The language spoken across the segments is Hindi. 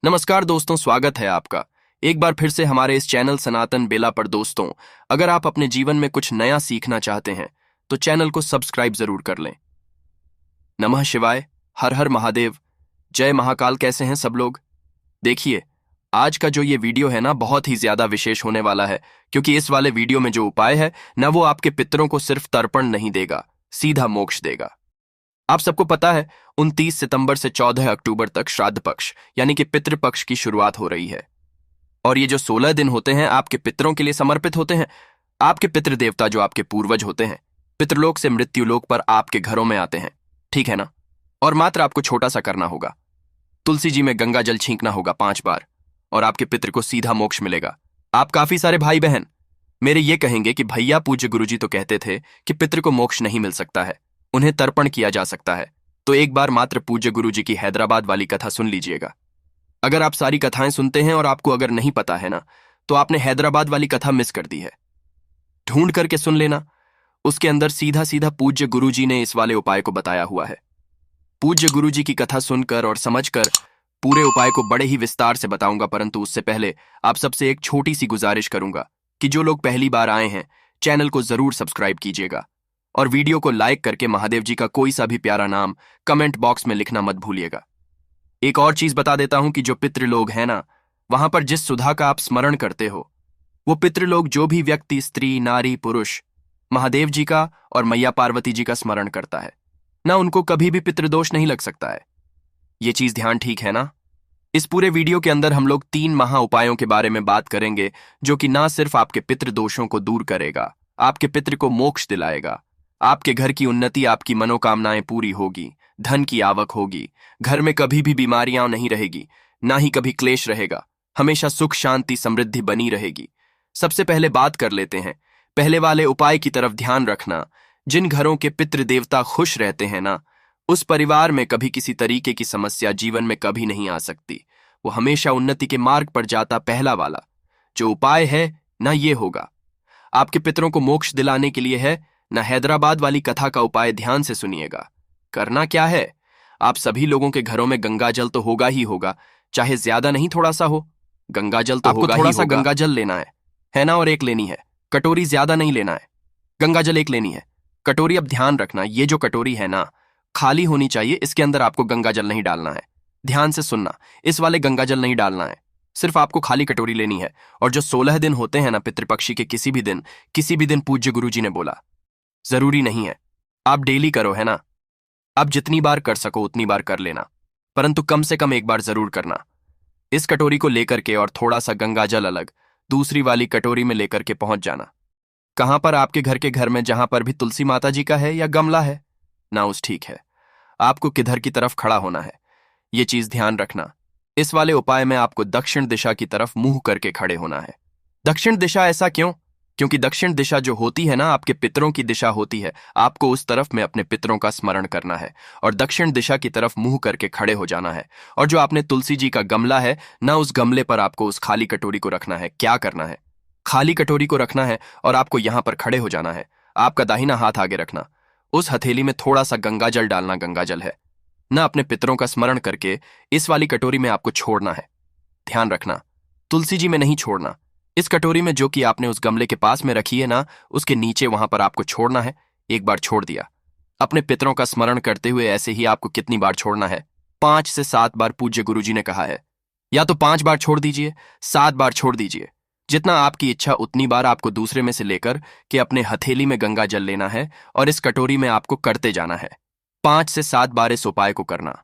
नमस्कार दोस्तों, स्वागत है आपका एक बार फिर से हमारे इस चैनल सनातन बेला पर। दोस्तों, अगर आप अपने जीवन में कुछ नया सीखना चाहते हैं तो चैनल को सब्सक्राइब जरूर कर लें। नमः शिवाय, हर हर महादेव, जय महाकाल। कैसे हैं सब लोग? देखिए, आज का जो ये वीडियो है ना, बहुत ही ज्यादा विशेष होने वाला है, क्योंकि इस वाले वीडियो में जो उपाय है ना, वो आपके पितरों को सिर्फ तर्पण नहीं देगा, सीधा मोक्ष देगा। आप सबको पता है, 29 सितंबर से 14 अक्टूबर तक श्राद्ध पक्ष यानी कि पितृपक्ष की शुरुआत हो रही है। और ये जो 16 दिन होते हैं आपके पितरों के लिए समर्पित होते हैं। आपके पितृ देवता जो आपके पूर्वज होते हैं, पितृलोक से मृत्युलोक पर आपके घरों में आते हैं, ठीक है ना? और मात्र आपको छोटा सा करना होगा, तुलसी जी में गंगा जल छींकना होगा 5 बार, और आपके पितृ को सीधा मोक्ष मिलेगा। आप काफी सारे भाई बहन मेरे ये कहेंगे कि भैया, पूज्य गुरुजी तो कहते थे कि पितृ को मोक्ष नहीं मिल सकता है, उन्हें तर्पण किया जा सकता है। तो एक बार मात्र पूज्य गुरुजी की हैदराबाद वाली कथा सुन लीजिएगा। अगर आप सारी कथाएं सुनते हैं और आपको अगर नहीं पता है ना, तो आपने हैदराबाद वाली कथा मिस कर दी है। ढूंढ करके सुन लेना, उसके अंदर सीधा सीधा पूज्य गुरुजी ने इस वाले उपाय को बताया हुआ है। पूज्य गुरुजी की कथा सुनकर और समझकर पूरे उपाय को बड़े ही विस्तार से बताऊंगा, परंतु उससे पहले आप सबसे एक छोटी सी गुजारिश करूंगा कि जो लोग पहली बार आए हैं, चैनल को जरूर सब्सक्राइब कीजिएगा और वीडियो को लाइक करके महादेव जी का कोई सा भी प्यारा नाम कमेंट बॉक्स में लिखना मत भूलिएगा। एक और चीज बता देता हूं कि जो पितृलोग हैं ना, वहां पर जिस सुधा का आप स्मरण करते हो, वो पितृलोग जो भी व्यक्ति, स्त्री, नारी, पुरुष, महादेव जी का और मैया पार्वती जी का स्मरण करता है ना, उनको कभी भी पितृदोष नहीं लग सकता है। ये चीज ध्यान ठीक है ना? इस पूरे वीडियो के अंदर हम लोग 3 महा उपायों के बारे में बात करेंगे, जो कि ना सिर्फ आपके पितृदोषों को दूर करेगा, आपके पितृ को मोक्ष दिलाएगा, आपके घर की उन्नति, आपकी मनोकामनाएं पूरी होगी, धन की आवक होगी, घर में कभी भी बीमारियां नहीं रहेगी, ना ही कभी क्लेश रहेगा, हमेशा सुख शांति समृद्धि बनी रहेगी। सबसे पहले बात कर लेते हैं पहले वाले उपाय की तरफ। ध्यान रखना, जिन घरों के पितृ देवता खुश रहते हैं ना, उस परिवार में कभी किसी तरीके की समस्या जीवन में कभी नहीं आ सकती। वो हमेशा उन्नति के मार्ग पर जाता। पहला वाला जो उपाय है ना, ये होगा आपके पितरों को मोक्ष दिलाने के लिए है ना। हैदराबाद वाली कथा का उपाय ध्यान से सुनिएगा। करना क्या है, आप सभी लोगों के घरों में गंगा जल तो होगा ही होगा, चाहे ज्यादा नहीं थोड़ा सा हो, गंगा जल तो होगा ही होगा। थोड़ा सा गंगा जल लेना है ना, और एक लेनी है कटोरी, ज्यादा नहीं लेना है। गंगा जल एक लेनी है कटोरी। अब ध्यान रखना, ये जो कटोरी है ना, खाली होनी चाहिए, इसके अंदर आपको गंगा जल नहीं डालना है। ध्यान से सुनना, इस वाले गंगा जल नहीं डालना है, सिर्फ आपको खाली कटोरी लेनी है। और जो 16 दिन होते हैं ना पितृपक्षी के, किसी भी दिन पूज्य गुरुजी ने बोला, जरूरी नहीं है आप डेली करो, है ना? आप जितनी बार कर सको उतनी बार कर लेना, परंतु कम से कम एक बार जरूर करना। इस कटोरी को लेकर के और थोड़ा सा गंगा जल अलग दूसरी वाली कटोरी में लेकर के पहुंच जाना। कहां पर? आपके घर में जहां पर भी तुलसी माता जी का है या गमला है ना, उस ठीक है, आपको किधर की तरफ खड़ा होना है, ये चीज ध्यान रखना। इस वाले उपाय में आपको दक्षिण दिशा की तरफ मुंह करके खड़े होना है। दक्षिण दिशा ऐसा क्यों? क्योंकि दक्षिण दिशा जो होती है ना, आपके पितरों की दिशा होती है। आपको उस तरफ में अपने पितरों का स्मरण करना है और दक्षिण दिशा की तरफ मुंह करके खड़े हो जाना है। और जो आपने तुलसी जी का गमला है ना, उस गमले पर आपको उस खाली कटोरी को रखना है। क्या करना है? खाली कटोरी को रखना है और आपको यहां पर खड़े हो जाना है। आपका दाहिना हाथ आगे रखना, उस हथेली में थोड़ा सा गंगा जल डालना, गंगा जल है ना, अपने पितरों का स्मरण करके इस वाली कटोरी में आपको छोड़ना है। ध्यान रखना, तुलसी जी में नहीं छोड़ना, इस कटोरी में जो कि आपने उस गमले के पास में रखी है ना, उसके नीचे वहां पर आपको छोड़ना है। एक बार छोड़ दिया, अपने पितरों का स्मरण करते हुए ऐसे ही आपको कितनी बार छोड़ना है? 5 से 7 बार पूज्य गुरुजी ने कहा है। या तो 5 बार छोड़ दीजिए, 7 बार छोड़ दीजिए, जितना आपकी इच्छा उतनी बार आपको दूसरे में से लेकर के अपने हथेली में गंगा जल लेना है और इस कटोरी में आपको करते जाना है। 5 से 7 बार इस उपाय को करना।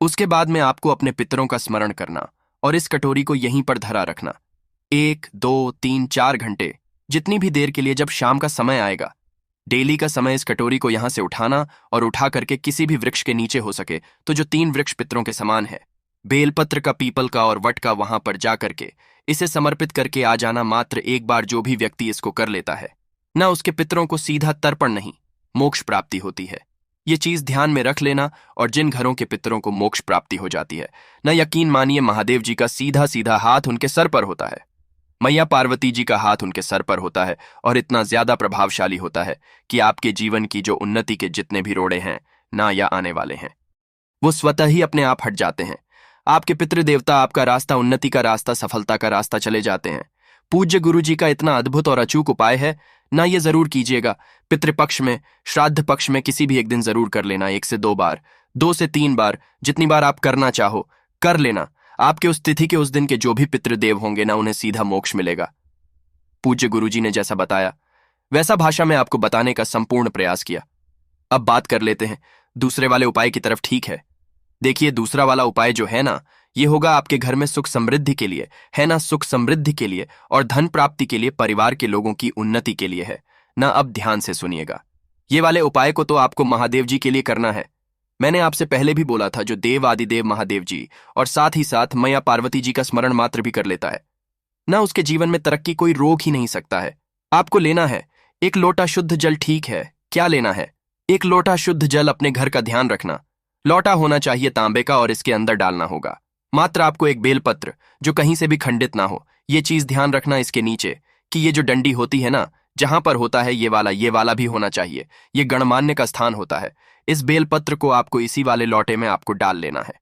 उसके बाद में आपको अपने पितरों का स्मरण करना और इस कटोरी को यहीं पर धरा रखना 1, 2, 3, 4 घंटे, जितनी भी देर के लिए। जब शाम का समय आएगा, डेली का समय, इस कटोरी को यहां से उठाना और उठा करके किसी भी वृक्ष के नीचे हो सके तो जो 3 वृक्ष पितरों के समान है, बेलपत्र का, पीपल का और वट का, वहां पर जा करके इसे समर्पित करके आ जाना। मात्र एक बार जो भी व्यक्ति इसको कर लेता है ना, उसके पितरों को सीधा तर्पण नहीं, मोक्ष प्राप्ति होती है। ये चीज ध्यान में रख लेना। और जिन घरों के पितरों को मोक्ष प्राप्ति हो जाती है ना, यकीन मानिए महादेव जी का सीधा सीधा हाथ उनके सर पर होता है, मैया पार्वती जी का हाथ उनके सर पर होता है, और इतना ज्यादा प्रभावशाली होता है कि आपके जीवन की जो उन्नति के जितने भी रोड़े हैं ना या आने वाले हैं, वो स्वतः ही अपने आप हट जाते हैं। आपके पितृदेवता आपका रास्ता, उन्नति का रास्ता, सफलता का रास्ता चले जाते हैं। पूज्य गुरु जी का इतना अद्भुत और अचूक उपाय है ना, ये जरूर कीजिएगा। पितृपक्ष में, श्राद्ध पक्ष में किसी भी एक दिन जरूर कर लेना, 1 से 2 बार, 2 से 3 बार, जितनी बार आप करना चाहो कर लेना। आपके उस तिथि के उस दिन के जो भी पितृदेव होंगे ना, उन्हें सीधा मोक्ष मिलेगा। पूज्य गुरुजी ने जैसा बताया वैसा भाषा में आपको बताने का संपूर्ण प्रयास किया। अब बात कर लेते हैं दूसरे वाले उपाय की तरफ, ठीक है? देखिए, दूसरा वाला उपाय जो है ना, ये होगा आपके घर में सुख समृद्धि के लिए, है ना, सुख समृद्धि के लिए और धन प्राप्ति के लिए, परिवार के लोगों की उन्नति के लिए है ना। अब ध्यान से सुनिएगा, ये वाले उपाय को तो आपको महादेव जी के लिए करना है। मैंने आपसे पहले भी बोला था, जो देव आदिदेव महादेव जी और साथ ही साथ मैया पार्वती जी का स्मरण मात्र भी कर लेता है ना, उसके जीवन में तरक्की कोई रोक ही नहीं सकता है। आपको लेना है 1 लोटा शुद्ध जल, ठीक है? क्या लेना है? 1 लोटा शुद्ध जल। अपने घर का ध्यान रखना, लोटा होना चाहिए तांबे का और इसके अंदर डालना होगा मात्र आपको 1 बेलपत्र, जो कहीं से भी खंडित ना हो। ये चीज ध्यान रखना इसके नीचे कि ये जो डंडी होती है ना, जहां पर होता है ये वाला भी होना चाहिए। ये गणमान्य का स्थान होता है। इस बेलपत्र को आपको इसी वाले लोटे में आपको डाल लेना है।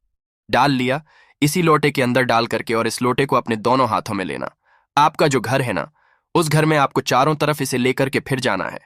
डाल लिया, इसी लोटे के अंदर डाल करके, और इस लोटे को अपने दोनों हाथों में लेना। आपका जो घर है ना, उस घर में आपको चारों तरफ इसे लेकर के फिर जाना है।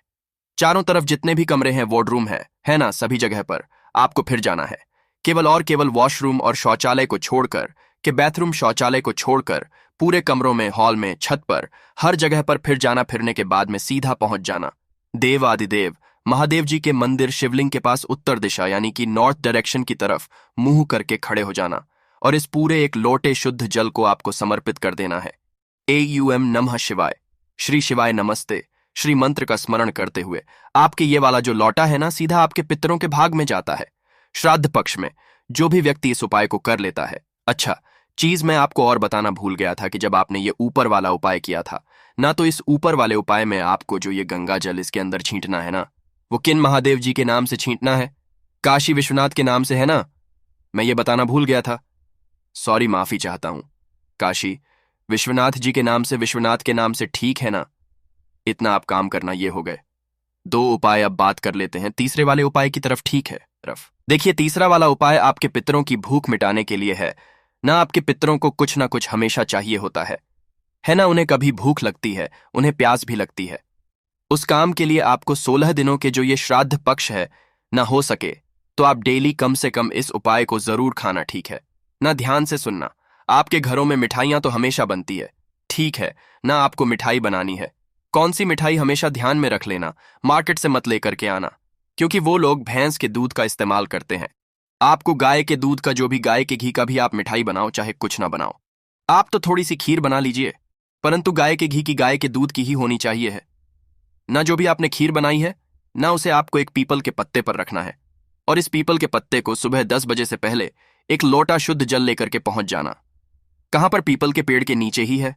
चारों तरफ जितने भी कमरे हैं, वार्डरूम है ना, सभी जगह पर आपको फिर जाना है। केवल और केवल वॉशरूम और शौचालय को छोड़कर, के बाथरूम शौचालय को छोड़कर पूरे कमरों में, हॉल में, छत पर, हर जगह पर फिर जाना। फिरने के बाद में सीधा पहुंच जाना देव आदिदेव महादेव जी के मंदिर शिवलिंग के पास, उत्तर दिशा यानी कि नॉर्थ डायरेक्शन की तरफ मुंह करके खड़े हो जाना और इस पूरे 1 लोटे शुद्ध जल को आपको समर्पित कर देना है। AUM नमः शिवाय, श्री शिवाय नमस्ते, श्री मंत्र का स्मरण करते हुए आपके ये वाला जो लौटा है ना, सीधा आपके पितरों के भाग में जाता है। श्राद्ध पक्ष में जो भी व्यक्ति इस उपाय को कर लेता है। अच्छा, चीज मैं आपको और बताना भूल गया था कि जब आपने ये ऊपर वाला उपाय किया था ना, तो इस ऊपर वाले उपाय में आपको जो ये गंगा जल इसके अंदर छींटना है ना, वो किन महादेव जी के नाम से छींटना है? काशी विश्वनाथ के नाम से, है ना? मैं ये बताना भूल गया था, सॉरी, माफी चाहता हूं। काशी विश्वनाथ जी के नाम से, विश्वनाथ के नाम से, ठीक है ना? इतना आप काम करना। ये हो गए 2 उपाय। अब बात कर लेते हैं तीसरे वाले उपाय की तरफ, ठीक है? देखिए, तीसरा वाला उपाय आपके पितरों की भूख मिटाने के लिए है ना। आपके पितरों को कुछ ना कुछ हमेशा चाहिए होता है ना? उन्हें कभी भूख लगती है, उन्हें प्यास भी लगती है। उस काम के लिए आपको 16 दिनों के जो ये श्राद्ध पक्ष है ना, हो सके तो आप डेली कम से कम इस उपाय को जरूर खाना, ठीक है ना? ध्यान से सुनना, आपके घरों में मिठाइयां तो हमेशा बनती है, ठीक है ना? आपको मिठाई बनानी है। कौन सी मिठाई हमेशा ध्यान में रख लेना, मार्केट से मत लेकर के आना, क्योंकि वो लोग भैंस के दूध का इस्तेमाल करते हैं। आपको गाय के दूध का, जो भी गाय के घी का भी आप मिठाई बनाओ, चाहे कुछ ना बनाओ, आप तो थोड़ी सी खीर बना लीजिए, परंतु गाय के घी की, गाय के दूध की ही होनी चाहिए है ना। जो भी आपने खीर बनाई है ना, उसे आपको 1 पीपल के पत्ते पर रखना है और इस पीपल के पत्ते को सुबह 10 बजे से पहले 1 लोटा शुद्ध जल लेकर के पहुंच जाना। कहां पर? पीपल के पेड़ के नीचे ही है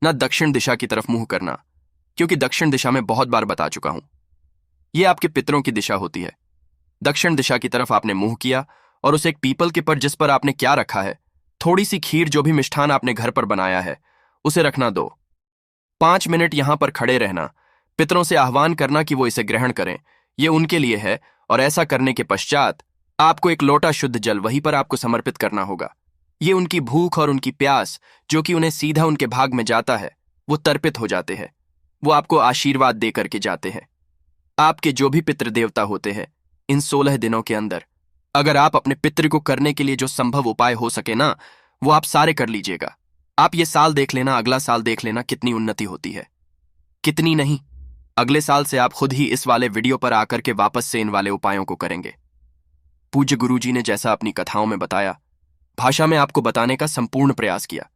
ना। दक्षिण दिशा की तरफ मुंह करना, क्योंकि दक्षिण दिशा में बहुत बार बता चुका हूं, ये आपके पितरों की दिशा होती है। दक्षिण दिशा की तरफ आपने मुंह किया और उस 1 पीपल के पर जिस पर आपने क्या रखा है, थोड़ी सी खीर, जो भी मिष्ठान आपने घर पर बनाया है, उसे रखना। 5 मिनट यहां पर खड़े रहना, पितरों से आह्वान करना कि वो इसे ग्रहण करें, ये उनके लिए है। और ऐसा करने के पश्चात आपको 1 लोटा शुद्ध जल वहीं पर आपको समर्पित करना होगा। ये उनकी भूख और उनकी प्यास, जो कि उन्हें सीधा उनके भाग में जाता है, वो तर्पित हो जाते हैं। वो आपको आशीर्वाद दे करके जाते हैं। आपके जो भी पितृदेवता होते हैं, इन 16 दिनों के अंदर अगर आप अपने पितृ को करने के लिए जो संभव उपाय हो सके ना, वो आप सारे कर लीजिएगा। आप ये साल देख लेना, अगला साल देख लेना, कितनी उन्नति होती है। कितनी नहीं, अगले साल से आप खुद ही इस वाले वीडियो पर आकर के वापस से इन वाले उपायों को करेंगे। पूज्य गुरुजी ने जैसा अपनी कथाओं में बताया, भाषा में आपको बताने का संपूर्ण प्रयास किया।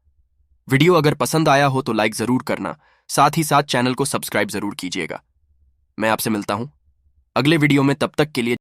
वीडियो अगर पसंद आया हो तो लाइक जरूर करना, साथ ही साथ चैनल को सब्सक्राइब जरूर कीजिएगा। मैं आपसे मिलता हूं अगले वीडियो में, तब तक के लिए